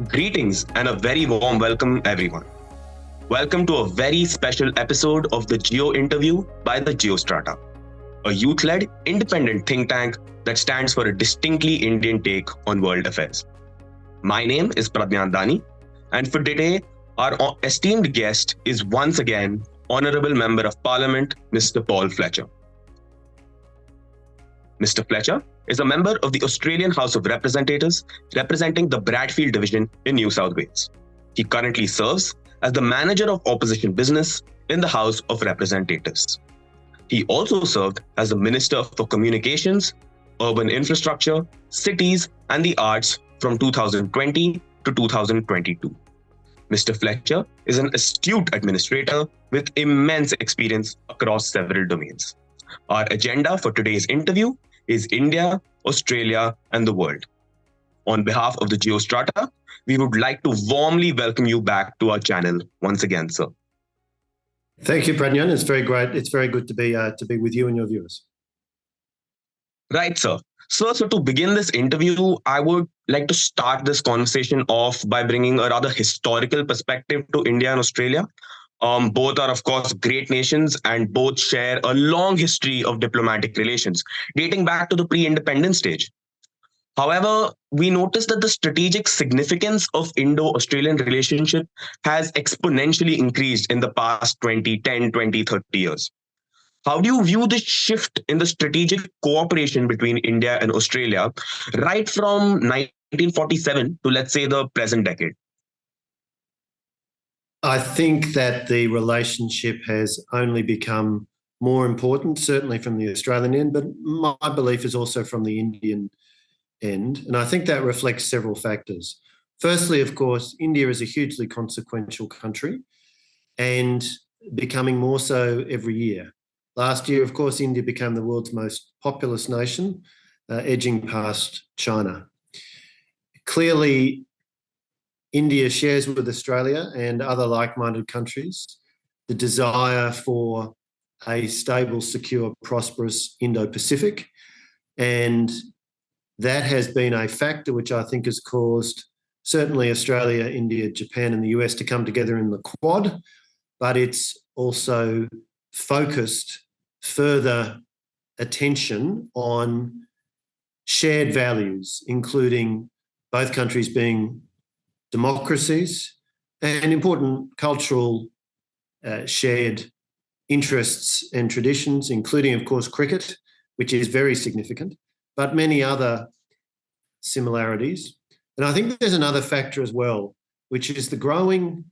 Greetings and a very warm welcome, everyone. Welcome to a very special episode of the GeoInterview by the GeoStrata, a youth led independent think tank that stands for a distinctly Indian take on world affairs. My name is Pradnyan Dani, and for today, our esteemed guest is once again Honourable Member of Parliament, Mr. Paul Fletcher. Mr. Fletcher is a member of the Australian House of Representatives representing the Bradfield Division in New South Wales. He currently serves as the Manager of Opposition Business in the House of Representatives. He also served as the Minister for Communications, Urban Infrastructure, Cities and the Arts from 2020 to 2022. Mr. Fletcher is an astute administrator with immense experience across several domains. Our agenda for today's interview is India, Australia, and the world. On behalf of the GeoStrata, we would like to warmly welcome you back to our channel once again, sir. Thank you, Pradnyan. It's very great. It's very good to be with you and your viewers. Right, sir. So to begin this interview, I would like to start this conversation off by bringing a rather historical perspective to India and Australia. Both are, of course, great nations and both share a long history of diplomatic relations, dating back to the pre-independence stage. However, we noticed that the strategic significance of Indo-Australian relationship has exponentially increased in the past 20, 30 years. How do you view this shift in the strategic cooperation between India and Australia right from 1947 to, let's say, the present decade? I think that the relationship has only become more important, certainly from the Australian end, but my belief is also from the Indian end. And I think that reflects several factors. Firstly, of course, India is a hugely consequential country and becoming more so every year. Last year, of course, India became the world's most populous nation, edging past China. Clearly, India shares with Australia and other like-minded countries the desire for a stable, secure, prosperous Indo-Pacific. And that has been a factor which I think has caused certainly Australia, India, Japan and the US to come together in the Quad, but it's also focused further attention on shared values, including both countries being democracies and important cultural shared interests and traditions, including, of course, cricket, which is very significant, but many other similarities. And I think there's another factor as well, which is the growing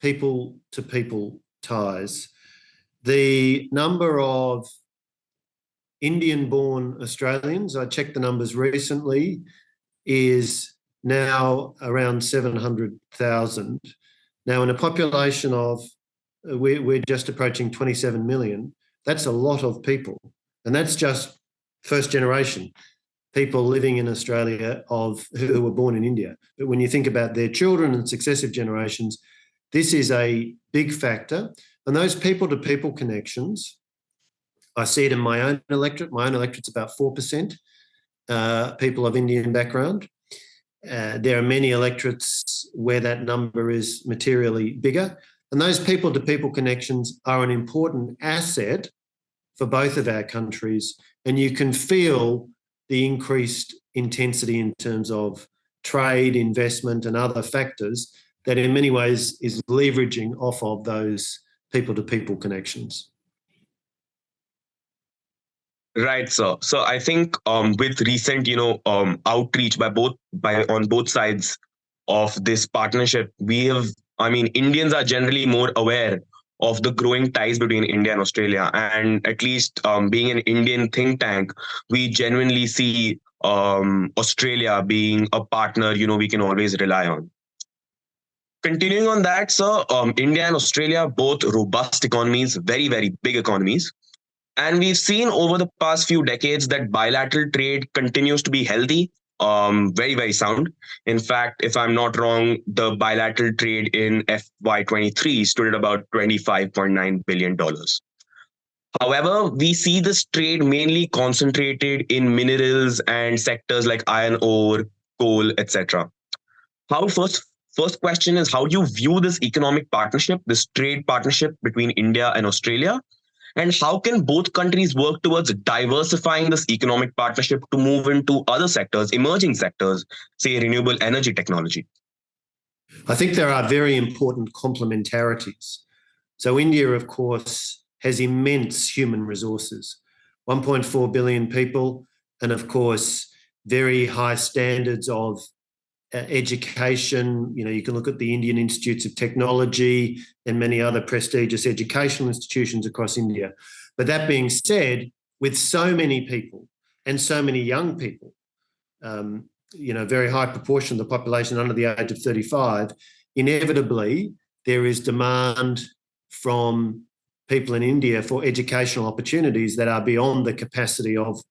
people-to-people ties. The number of Indian-born Australians, I checked the numbers recently, is now around 700,000. Now, in a population of, we're just approaching 27 million, that's a lot of people. And that's just first generation people living in Australia who were born in India. But when you think about their children and successive generations, this is a big factor. And those people-to-people connections, I see it in my own electorate. My own electorate's about 4% people of Indian background. There are many electorates where that number is materially bigger. And those people-to-people connections are an important asset for both of our countries. And you can feel the increased intensity in terms of trade, investment and other factors that in many ways is leveraging off of those people-to-people connections. Right, sir. So I think with recent, outreach on both sides of this partnership, Indians are generally more aware of the growing ties between India and Australia. And at least being an Indian think tank, we genuinely see Australia being a partner, we can always rely on. Continuing on that, sir, India and Australia, both robust economies, very, very big economies. And we've seen over the past few decades that bilateral trade continues to be healthy, very, very sound. In fact, if I'm not wrong, the bilateral trade in FY23 stood at about $25.9 billion. However, we see this trade mainly concentrated in minerals and sectors like iron ore, coal, etc. How first question is, how do you view this economic partnership, this trade partnership between India and Australia? And how can both countries work towards diversifying this economic partnership to move into other sectors, emerging sectors, say renewable energy technology? I think there are very important complementarities. So India, of course, has immense human resources, 1.4 billion people, and of course, very high standards of education. You know, you can look at the Indian Institutes of Technology and many other prestigious educational institutions across India. But that being said, with so many people and so many young people, very high proportion of the population under the age of 35, inevitably there is demand from people in India for educational opportunities that are beyond the capacity of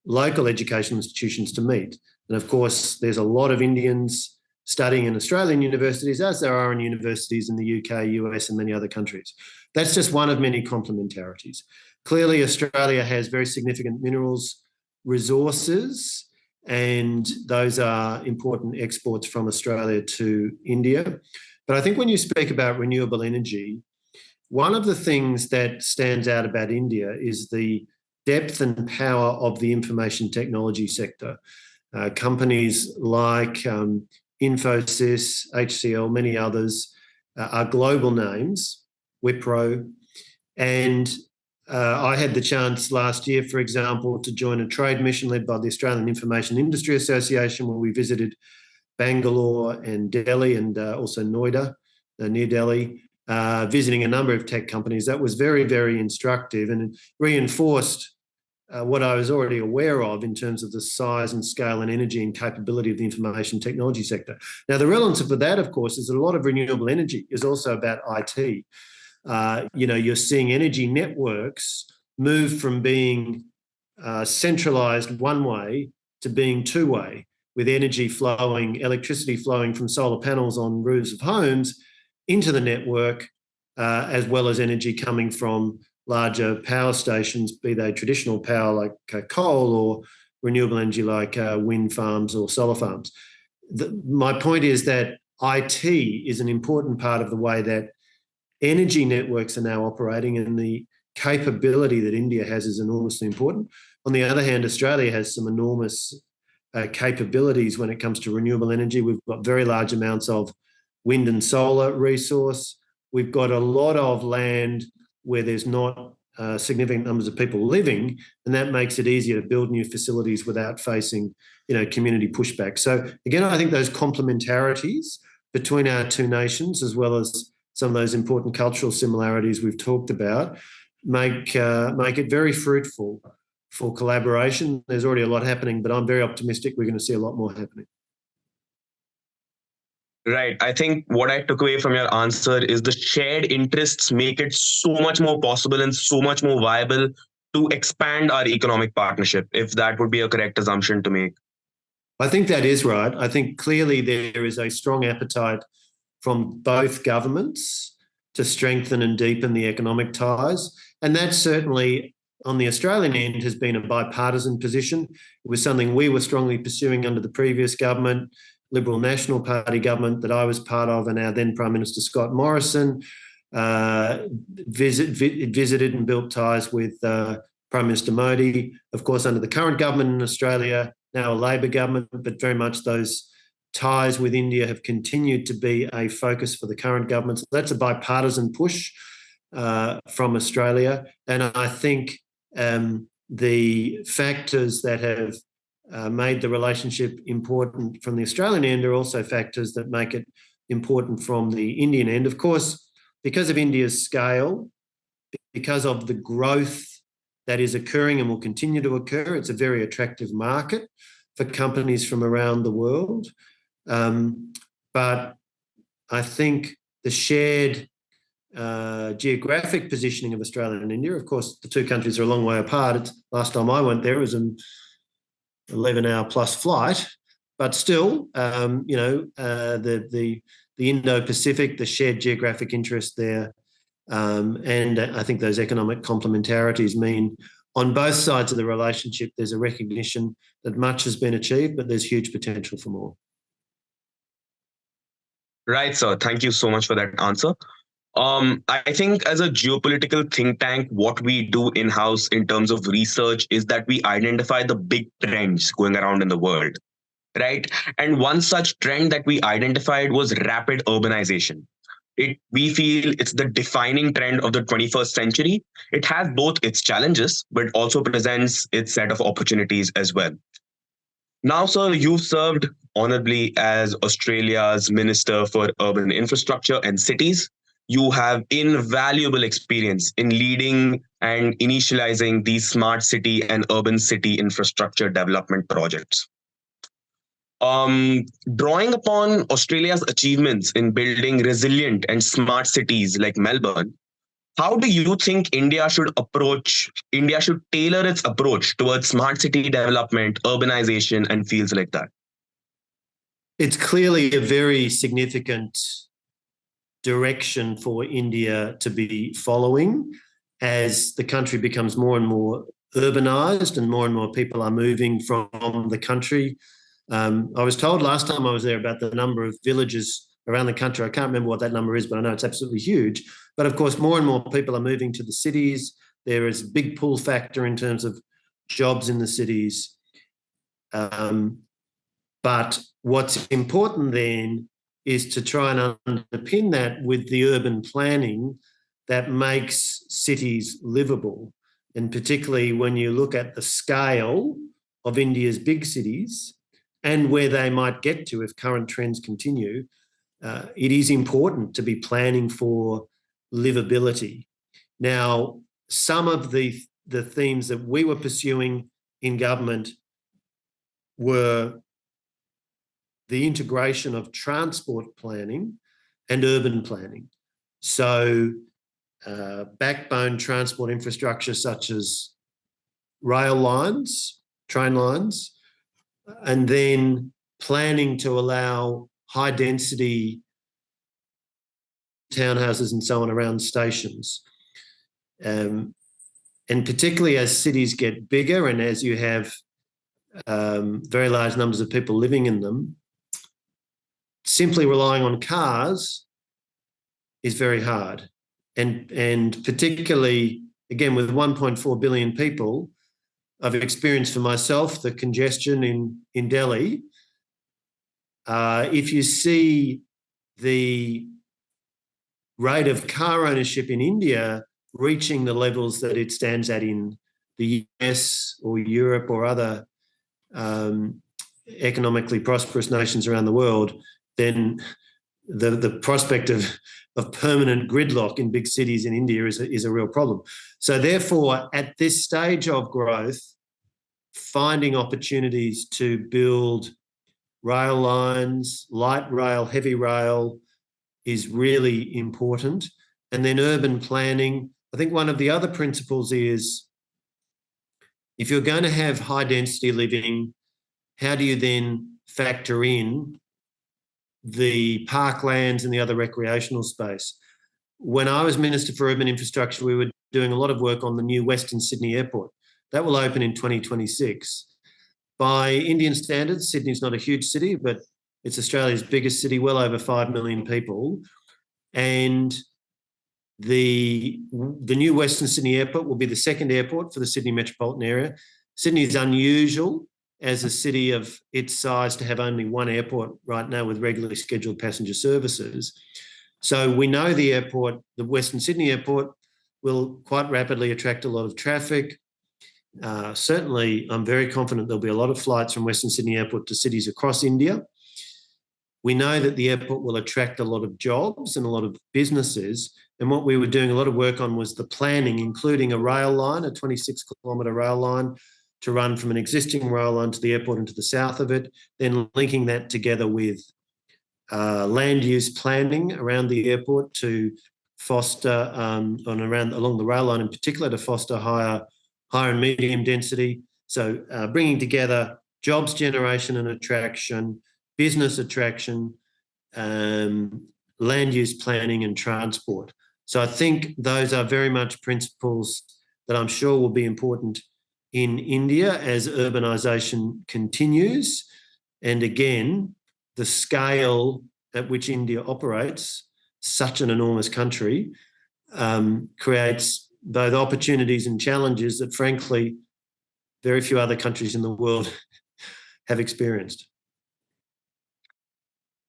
local educational institutions to meet. And of course, there's a lot of Indians studying in Australian universities, as there are in universities in the UK, US, and many other countries. That's just one of many complementarities. Clearly, Australia has very significant minerals resources, and those are important exports from Australia to India. But I think when you speak about renewable energy, one of the things that stands out about India is the depth and power of the information technology sector. Companies like Infosys, HCL, many others are global names, Wipro. And I had the chance last year, for example, to join a trade mission led by the Australian Information Industry Association, where we visited Bangalore and Delhi and also Noida, near Delhi, visiting a number of tech companies. That was very, very instructive and reinforced what I was already aware of in terms of the size and scale and energy and capability of the information technology sector. Now, the relevance of that, of course, is that a lot of renewable energy is also about IT. You're seeing energy networks move from being centralised one way to being two-way, with energy flowing, electricity flowing from solar panels on roofs of homes into the network, as well as energy coming from larger power stations, be they traditional power like coal or renewable energy like wind farms or solar farms. My point is that IT is an important part of the way that energy networks are now operating, and the capability that India has is enormously important. On the other hand, Australia has some enormous capabilities when it comes to renewable energy. We've got very large amounts of wind and solar resource. We've got a lot of land where there's not significant numbers of people living, and that makes it easier to build new facilities without facing, community pushback. So again, I think those complementarities between our two nations, as well as some of those important cultural similarities we've talked about, make it very fruitful for collaboration. There's already a lot happening, but I'm very optimistic we're going to see a lot more happening. Right. I think what I took away from your answer is the shared interests make it so much more possible and so much more viable to expand our economic partnership, if that would be a correct assumption to make. I think that is right. I think clearly there is a strong appetite from both governments to strengthen and deepen the economic ties. And that certainly, on the Australian end, has been a bipartisan position. It was something we were strongly pursuing under the previous government, Liberal National Party government that I was part of, and our then Prime Minister Scott Morrison visited and built ties with Prime Minister Modi. Of course, under the current government in Australia, now a Labor government, but very much those ties with India have continued to be a focus for the current government. So that's a bipartisan push from Australia. And I think the factors that have made the relationship important from the Australian end are also factors that make it important from the Indian end. Of course, because of India's scale, because of the growth that is occurring and will continue to occur, it's a very attractive market for companies from around the world. But I think the shared geographic positioning of Australia and India, of course, the two countries are a long way apart. Last time I went there, it was an 11-hour plus flight, but still, the Indo-Pacific, the shared geographic interest there, and I think those economic complementarities mean on both sides of the relationship there's a recognition that much has been achieved, but there's huge potential for more. Right, sir. Thank you so much for that answer. I think as a geopolitical think tank, what we do in house in terms of research is that we identify the big trends going around in the world, right? And one such trend that we identified was rapid urbanization. We feel it's the defining trend of the 21st century. It has both its challenges, but also presents its set of opportunities as well. Now, sir, you've served honorably as Australia's Minister for Urban Infrastructure and Cities. You have invaluable experience in leading and initializing these smart city and urban city infrastructure development projects. Um, Drawing upon Australia's achievements in building resilient and smart cities like Melbourne, how do you think India should tailor its approach towards smart city development, urbanization, and fields like that? It's clearly a very significant direction for India to be following as the country becomes more and more urbanised and more people are moving from the country. I was told last time I was there about the number of villages around the country. I can't remember what that number is, but I know it's absolutely huge. But of course, more and more people are moving to the cities. There is a big pull factor in terms of jobs in the cities. But what's important then is to try and underpin that with the urban planning that makes cities livable. And particularly when you look at the scale of India's big cities and where they might get to if current trends continue, it is important to be planning for livability. Now, some of the themes that we were pursuing in government were the integration of transport planning and urban planning. So backbone transport infrastructure such as rail lines, train lines, and then planning to allow high density townhouses and so on around stations. And particularly as cities get bigger and as you have very large numbers of people living in them, simply relying on cars is very hard. And particularly, again, with 1.4 billion people, I've experienced for myself the congestion in Delhi. If you see the rate of car ownership in India reaching the levels that it stands at in the US or Europe or other economically prosperous nations around the world, then the prospect of permanent gridlock in big cities in India is a real problem. So therefore, at this stage of growth, finding opportunities to build rail lines, light rail, heavy rail is really important. And then urban planning, I think one of the other principles is if you're going to have high density living, how do you then factor in the parklands and the other recreational space? When I was Minister for Urban Infrastructure, we were doing a lot of work on the new Western Sydney Airport. That will open in 2026. By Indian standards, Sydney's not a huge city, but it's Australia's biggest city, well over 5 million people. And the new Western Sydney Airport will be the second airport for the Sydney metropolitan area. Sydney is unusual as a city of its size to have only one airport right now with regularly scheduled passenger services. So we know the airport, the Western Sydney Airport, will quite rapidly attract a lot of traffic. Certainly, I'm very confident there'll be a lot of flights from Western Sydney Airport to cities across India. We know that the airport will attract a lot of jobs and a lot of businesses. And what we were doing a lot of work on was the planning, including a rail line, a 26-kilometre rail line, to run from an existing rail line to the airport and to the south of it, then linking that together with land use planning around the airport to foster along the rail line in particular to foster higher and medium density. So bringing together jobs generation and attraction, business attraction, land use planning and transport. So I think those are very much principles that I'm sure will be important in India as urbanisation continues. And again, the scale at which India operates, such an enormous country, creates both opportunities and challenges that, frankly, very few other countries in the world have experienced.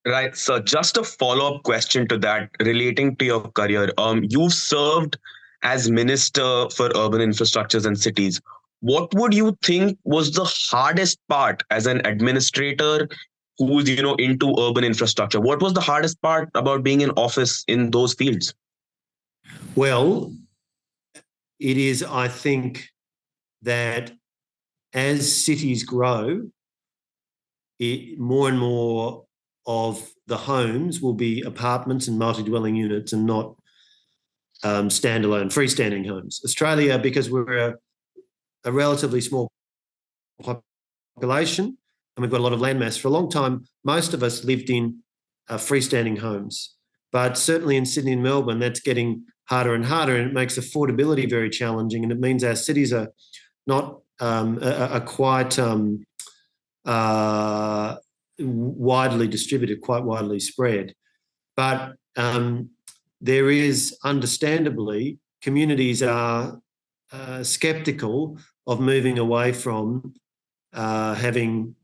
Right. So just a follow-up question to that relating to your career. You've served as Minister for Urban Infrastructures and Cities. What would you think was the hardest part as an administrator who's, into urban infrastructure? What was the hardest part about being in office in those fields? Well, it is, I think, that as cities grow, more and more of the homes will be apartments and multi-dwelling units and not standalone, freestanding homes. Australia, because we're a relatively small population and we've got a lot of landmass, for a long time, most of us lived in freestanding homes. But certainly in Sydney and Melbourne, that's getting harder and harder, and it makes affordability very challenging, and it means our cities are not are quite widely distributed, quite widely spread. But there is, understandably, communities are sceptical of moving away from having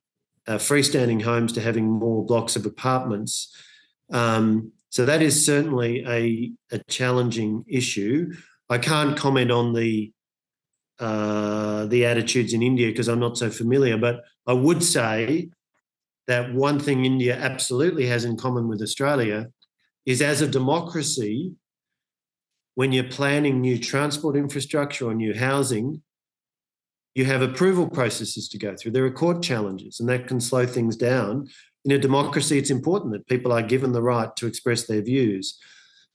freestanding homes to having more blocks of apartments. So that is certainly a challenging issue. I can't comment on the attitudes in India because I'm not so familiar, but I would say that one thing India absolutely has in common with Australia is, as a democracy, when you're planning new transport infrastructure or new housing, you have approval processes to go through. There are court challenges, and that can slow things down. In a democracy, it's important that people are given the right to express their views.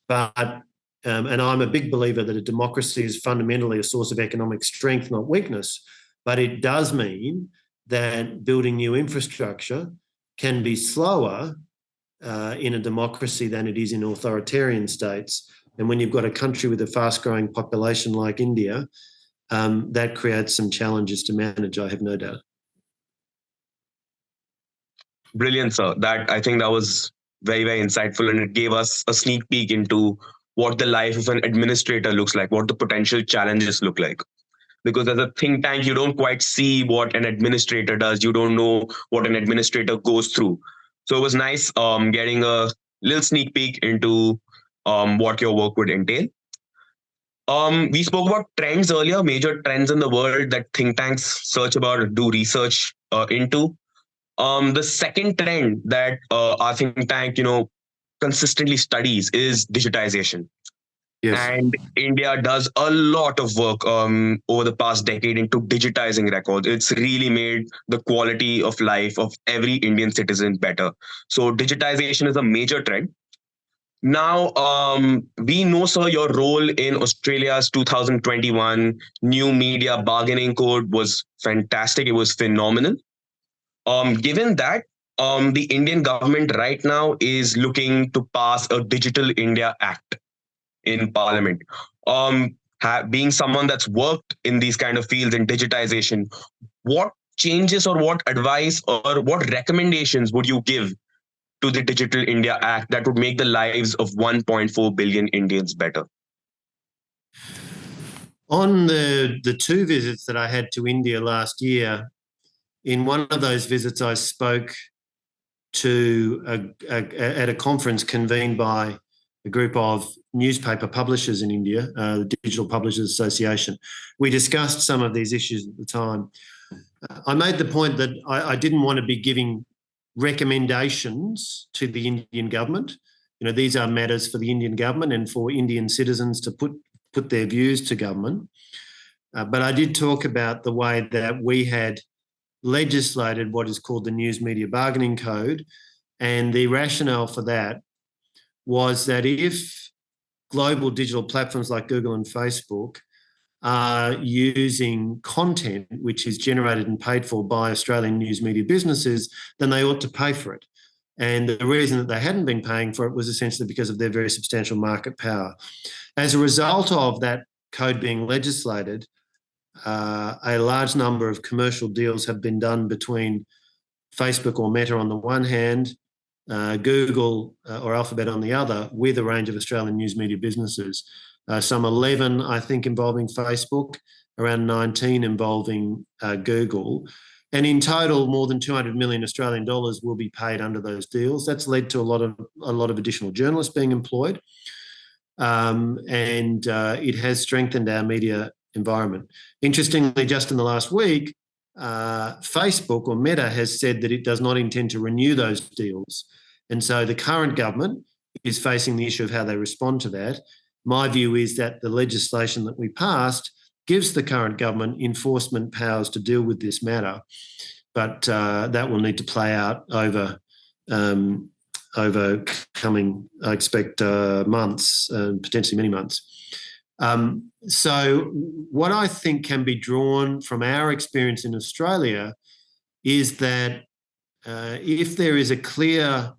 But, and I'm a big believer that a democracy is fundamentally a source of economic strength, not weakness. But it does mean that building new infrastructure can be slower in a democracy than it is in authoritarian states. And when you've got a country with a fast-growing population like India, that creates some challenges to manage, I have no doubt. Brilliant, sir. I think that was very, very insightful, and it gave us a sneak peek into what the life of an administrator looks like, what the potential challenges look like. Because as a think tank, you don't quite see what an administrator does. You don't know what an administrator goes through. So it was nice getting a little sneak peek into what your work would entail. We spoke about trends earlier, major trends in the world that think tanks search about, do research into. The second trend that our think tank, consistently studies is digitization. Yes. And India does a lot of work over the past decade into digitizing records. It's really made the quality of life of every Indian citizen better. So digitization is a major trend. Now, we know, sir, your role in Australia's 2021 new media bargaining code was fantastic. It was phenomenal. Given that, the Indian government right now is looking to pass a Digital India Act in Parliament. Being someone that's worked in these kind of fields in digitization, what changes or what advice or what recommendations would you give to the Digital India Act that would make the lives of 1.4 billion Indians better? On the two visits that I had to India last year, in one of those visits I spoke to at a conference convened by a group of newspaper publishers in India, the Digital Publishers Association. We discussed some of these issues at the time. I made the point that I didn't want to be giving recommendations to the Indian government. These are matters for the Indian government and for Indian citizens to put their views to government. But I did talk about the way that we had legislated what is called the News Media Bargaining Code, and the rationale for that was that if global digital platforms like Google and Facebook are using content which is generated and paid for by Australian news media businesses, then they ought to pay for it. And the reason that they hadn't been paying for it was essentially because of their very substantial market power. As a result of that code being legislated, a large number of commercial deals have been done between Facebook or Meta on the one hand Google or Alphabet on the other, with a range of Australian news media businesses. Some 11, I think, involving Facebook, around 19 involving Google. And in total, more than 200 million Australian dollars will be paid under those deals. That's led to a lot of additional journalists being employed, and it has strengthened our media environment. Interestingly, just in the last week, Facebook or Meta has said that it does not intend to renew those deals. And so the current government is facing the issue of how they respond to that. My view is that the legislation that we passed gives the current government enforcement powers to deal with this matter, but that will need to play out over coming, I expect, months, potentially many months. So what I think can be drawn from our experience in Australia is that if there is a clear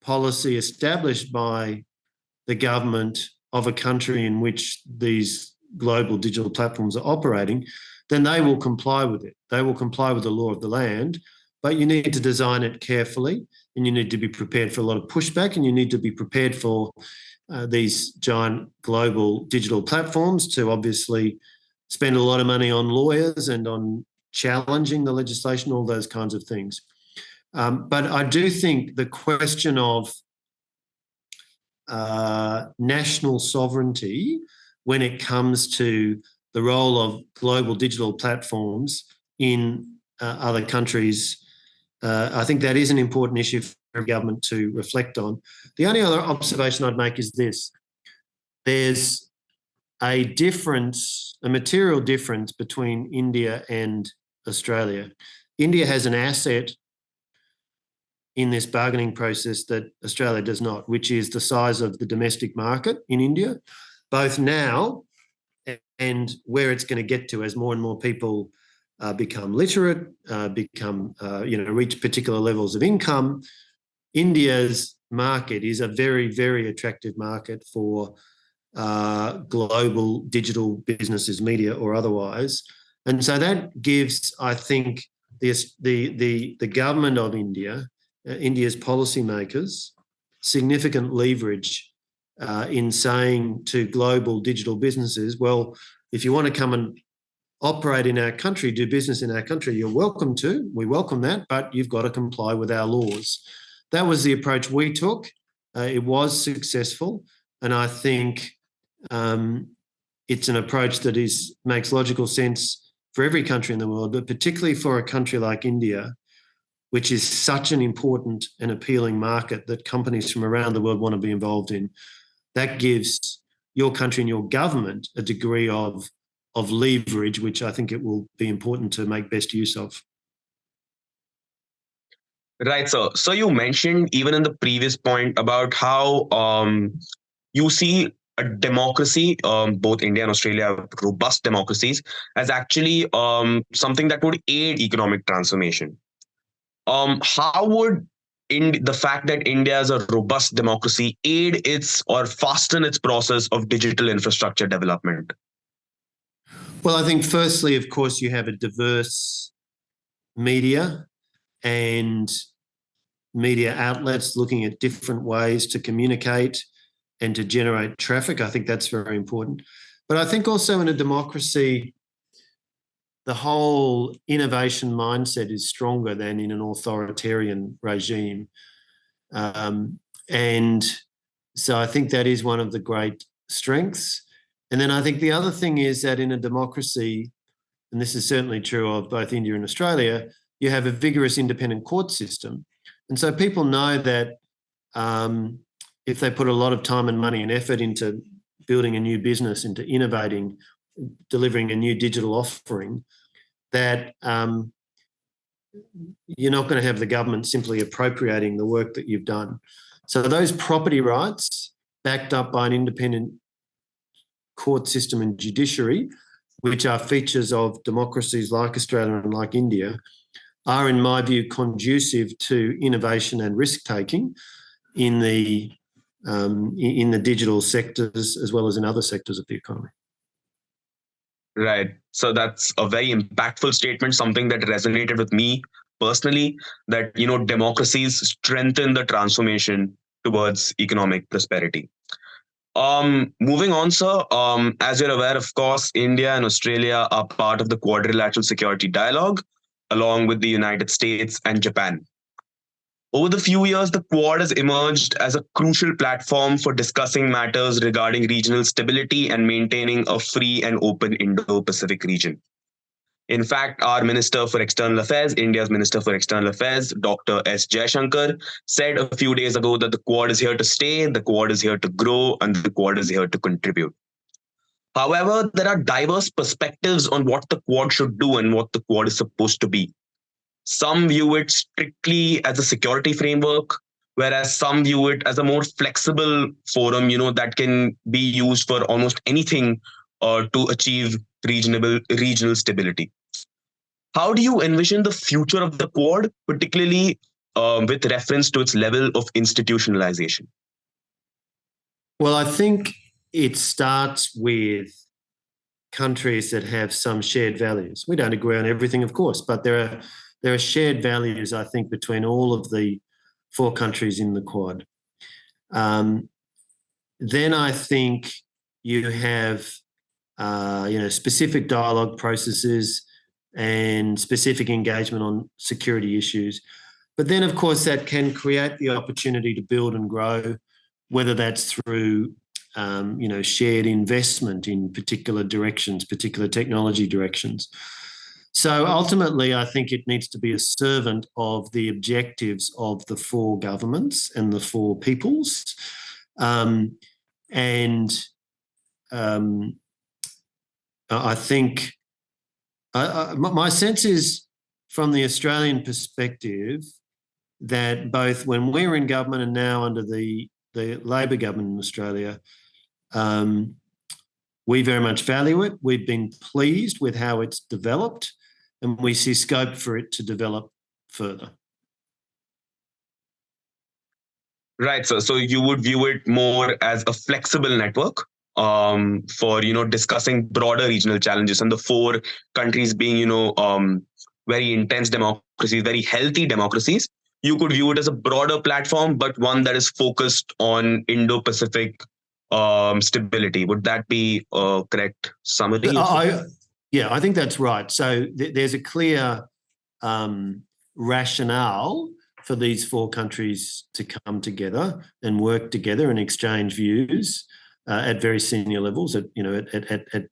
policy established by the government of a country in which these global digital platforms are operating, then they will comply with it. They will comply with the law of the land, but you need to design it carefully, and you need to be prepared for a lot of pushback, and you need to be prepared for these giant global digital platforms to obviously spend a lot of money on lawyers and on challenging the legislation, all those kinds of things. But I do think the question of national sovereignty when it comes to the role of global digital platforms in other countries, I think that is an important issue for government to reflect on. The only other observation I'd make is this. There's a difference, a material difference between India and Australia. India has an asset in this bargaining process that Australia does not, which is the size of the domestic market in India, both now and where it's going to get to as more and more people become literate, reach particular levels of income. India's market is a very, very attractive market for global digital businesses, media or otherwise. And so that gives, I think, the government of India, India's policymakers, significant leverage in saying to global digital businesses, well, if you want to come and operate in our country, do business in our country, you're welcome to. We welcome that, but you've got to comply with our laws. That was the approach we took. It was successful, and I think it's an approach that makes logical sense for every country in the world, but particularly for a country like India, which is such an important and appealing market that companies from around the world want to be involved in. That gives your country and your government a degree of leverage, which I think it will be important to make best use of. Right, so you mentioned even in the previous point about how you see a democracy, both India and Australia, robust democracies, as actually something that would aid economic transformation. How would the fact that India is a robust democracy aid its or fasten its process of digital infrastructure development? Well, I think firstly, of course, you have a diverse media and media outlets looking at different ways to communicate and to generate traffic. I think that's very important. But I think also in a democracy, the whole innovation mindset is stronger than in an authoritarian regime. And so I think that is one of the great strengths. And then I think the other thing is that in a democracy, and this is certainly true of both India and Australia, you have a vigorous independent court system. And so people know that if they put a lot of time and money and effort into building a new business, into innovating, delivering a new digital offering, that you're not going to have the government simply appropriating the work that you've done. So those property rights, backed up by an independent court system and judiciary, which are features of democracies like Australia and like India, are, in my view, conducive to innovation and risk-taking in the digital sectors as well as in other sectors of the economy. Right. So that's a very impactful statement, something that resonated with me personally that, democracies strengthen the transformation towards economic prosperity. Moving on, sir. As you're aware, of course, India and Australia are part of the Quadrilateral Security Dialogue, along with the United States and Japan. Over the few years, the Quad has emerged as a crucial platform for discussing matters regarding regional stability and maintaining a free and open Indo-Pacific region. In fact, our Minister for External Affairs, India's Minister for External Affairs, Dr. S. Jaishankar, said a few days ago that the Quad is here to stay, the Quad is here to grow, and the Quad is here to contribute. However, there are diverse perspectives on what the Quad should do and what the Quad is supposed to be. Some view it strictly as a security framework, whereas some view it as a more flexible forum, that can be used for almost anything to achieve regional stability. How do you envision the future of the Quad, particularly with reference to its level of institutionalization? Well, I think it starts with countries that have some shared values. We don't agree on everything, of course, but there are shared values, I think, between all of the 4 countries in the Quad. Then I think you have, specific dialogue processes and specific engagement on security issues. But then, of course, that can create the opportunity to build and grow, whether that's through, shared investment in particular directions, particular technology directions. So ultimately, I think it needs to be a servant of the objectives of the 4 governments and the 4 peoples. I think my sense is, from the Australian perspective, that both when we were in government and now under the Labor government in Australia, we very much value it. We've been pleased with how it's developed, and we see scope for it to develop further. Right, so you would view it more as a flexible network for discussing broader regional challenges, and the 4 countries being very intense democracies, very healthy democracies. You could view it as a broader platform, but one that is focused on Indo-Pacific stability. Would that be a correct summary? I think that's right. So there's a clear rationale for these 4 countries to come together and work together and exchange views at very senior levels, at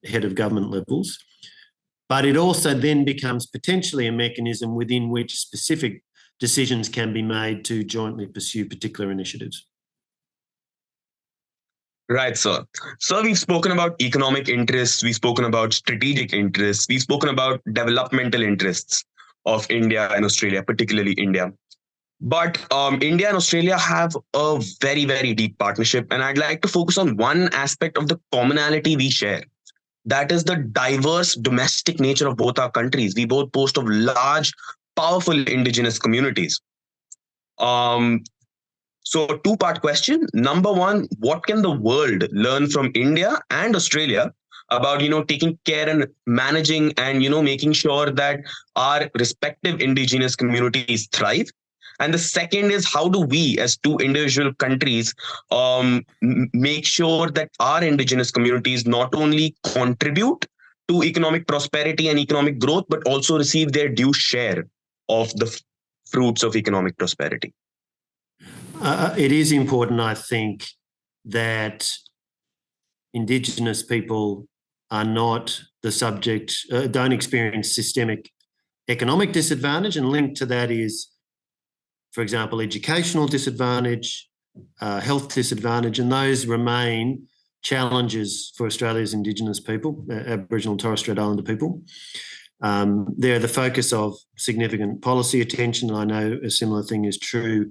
head of government levels. But it also then becomes potentially a mechanism within which specific decisions can be made to jointly pursue particular initiatives. Right, sir. So we've spoken about economic interests, we've spoken about strategic interests, we've spoken about developmental interests of India and Australia, particularly India. But India and Australia have a very, very deep partnership, and I'd like to focus on one aspect of the commonality we share. That is the diverse domestic nature of both our countries. We both boast of large, powerful indigenous communities. So a 2-part question. Number 1, what can the world learn from India and Australia about, taking care and managing and, making sure that our respective indigenous communities thrive? And the second is, how do we as 2 individual countries make sure that our indigenous communities not only contribute to economic prosperity and economic growth, but also receive their due share of the fruits of economic prosperity? It is important, I think, that Indigenous people are not the subject, don't experience systemic economic disadvantage, and linked to that is, for example, educational disadvantage, health disadvantage, and those remain challenges for Australia's Indigenous people, Aboriginal and Torres Strait Islander people. They're the focus of significant policy attention. I know a similar thing is true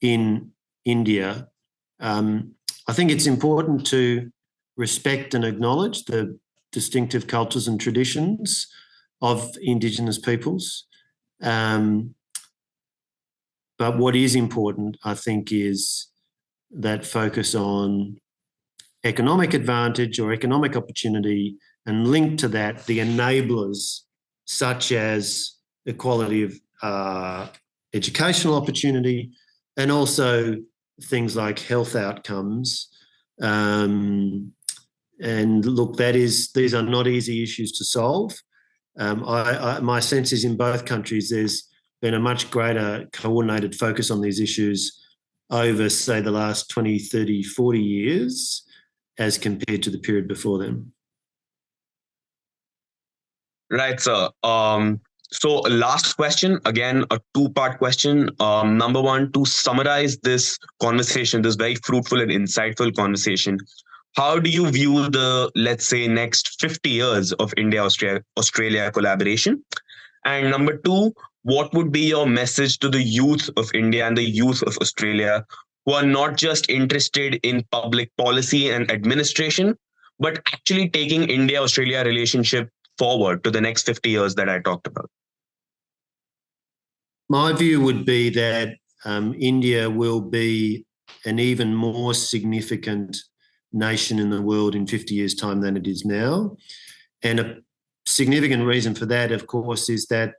in India. I think it's important to respect and acknowledge the distinctive cultures and traditions of Indigenous peoples. But what is important, I think, is that focus on economic advantage or economic opportunity, and linked to that, the enablers such as equality of educational opportunity, and also things like health outcomes. And look, these are not easy issues to solve. My sense is in both countries there's been a much greater coordinated focus on these issues over, say, the last 20, 30, 40 years as compared to the period before them. Right, sir. So last question, again, a two-part question. Number one, to summarize this conversation, this very fruitful and insightful conversation, how do you view the, let's say, next 50 years of India-Australia collaboration? And number two, what would be your message to the youth of India and the youth of Australia who are not just interested in public policy and administration, but actually taking India-Australia relationship forward to the next 50 years that I talked about? My view would be that India will be an even more significant nation in the world in 50 years' time than it is now. And a significant reason for that, of course, is that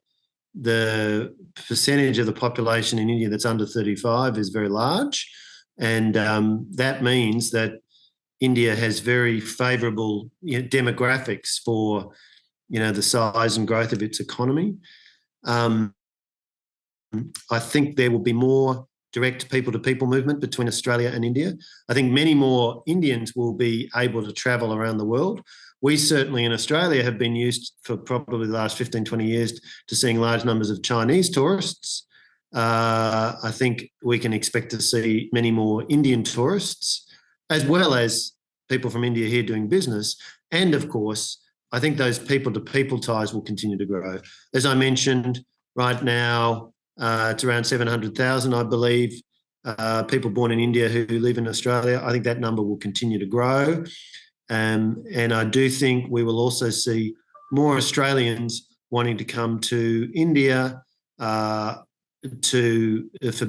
the percentage of the population in India that's under 35 is very large. And that means that India has very favourable demographics for the size and growth of its economy. I think there will be more direct people-to-people movement between Australia and India. I think many more Indians will be able to travel around the world. We certainly in Australia have been used for probably the last 15, 20 years to seeing large numbers of Chinese tourists. I think we can expect to see many more Indian tourists, as well as people from India here doing business. And of course, I think those people-to-people ties will continue to grow. As I mentioned, right now, it's around 700,000, I believe, people born in India who live in Australia. I think that number will continue to grow. And I do think we will also see more Australians wanting to come to India for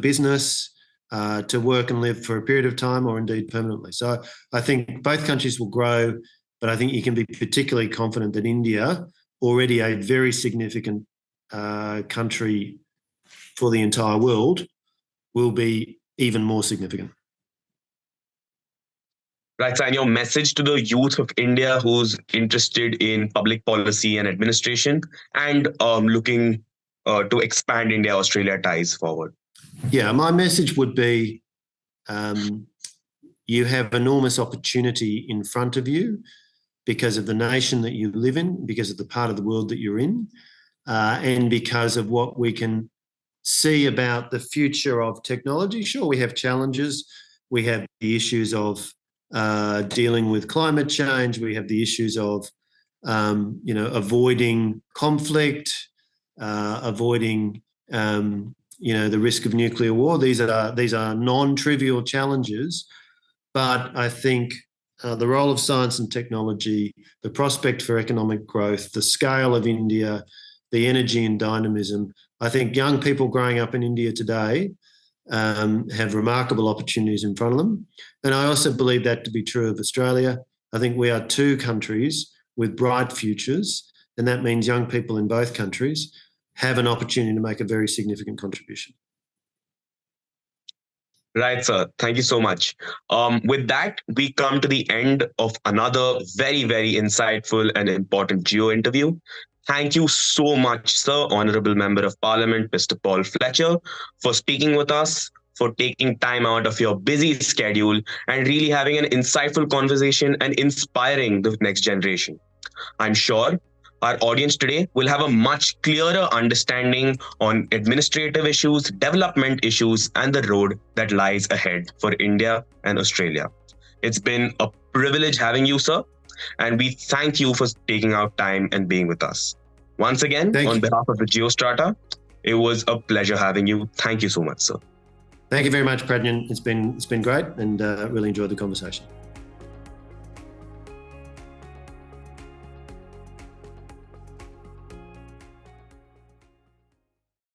business, to work and live for a period of time or indeed permanently. So I think both countries will grow, but I think you can be particularly confident that India, already a very significant country for the entire world, will be even more significant. Right, so and your message to the youth of India who's interested in public policy and administration and looking to expand India-Australia ties forward? Yeah, my message would be you have enormous opportunity in front of you because of the nation that you live in, because of the part of the world that you're in, and because of what we can see about the future of technology. Sure, we have challenges. We have the issues of dealing with climate change. We have the issues of, avoiding conflict, avoiding, the risk of nuclear war. These are non-trivial challenges, but I think the role of science and technology, the prospect for economic growth, the scale of India, the energy and dynamism. I think young people growing up in India today have remarkable opportunities in front of them. And I also believe that to be true of Australia. I think we are two countries with bright futures, and that means young people in both countries have an opportunity to make a very significant contribution. Right, sir. Thank you so much. With that, we come to the end of another very, very insightful and important Geo interview. Thank you so much, sir, Honourable Member of Parliament, Mr. Paul Fletcher, for speaking with us, for taking time out of your busy schedule and really having an insightful conversation and inspiring the next generation. I'm sure our audience today will have a much clearer understanding on administrative issues, development issues, and the road that lies ahead for India and Australia. It's been a privilege having you, sir, and we thank you for taking out time and being with us. Once again, on behalf of the GeoStrata, it was a pleasure having you. Thank you so much, sir. Thank you very much, Pradnyan. It's been great and really enjoyed the conversation.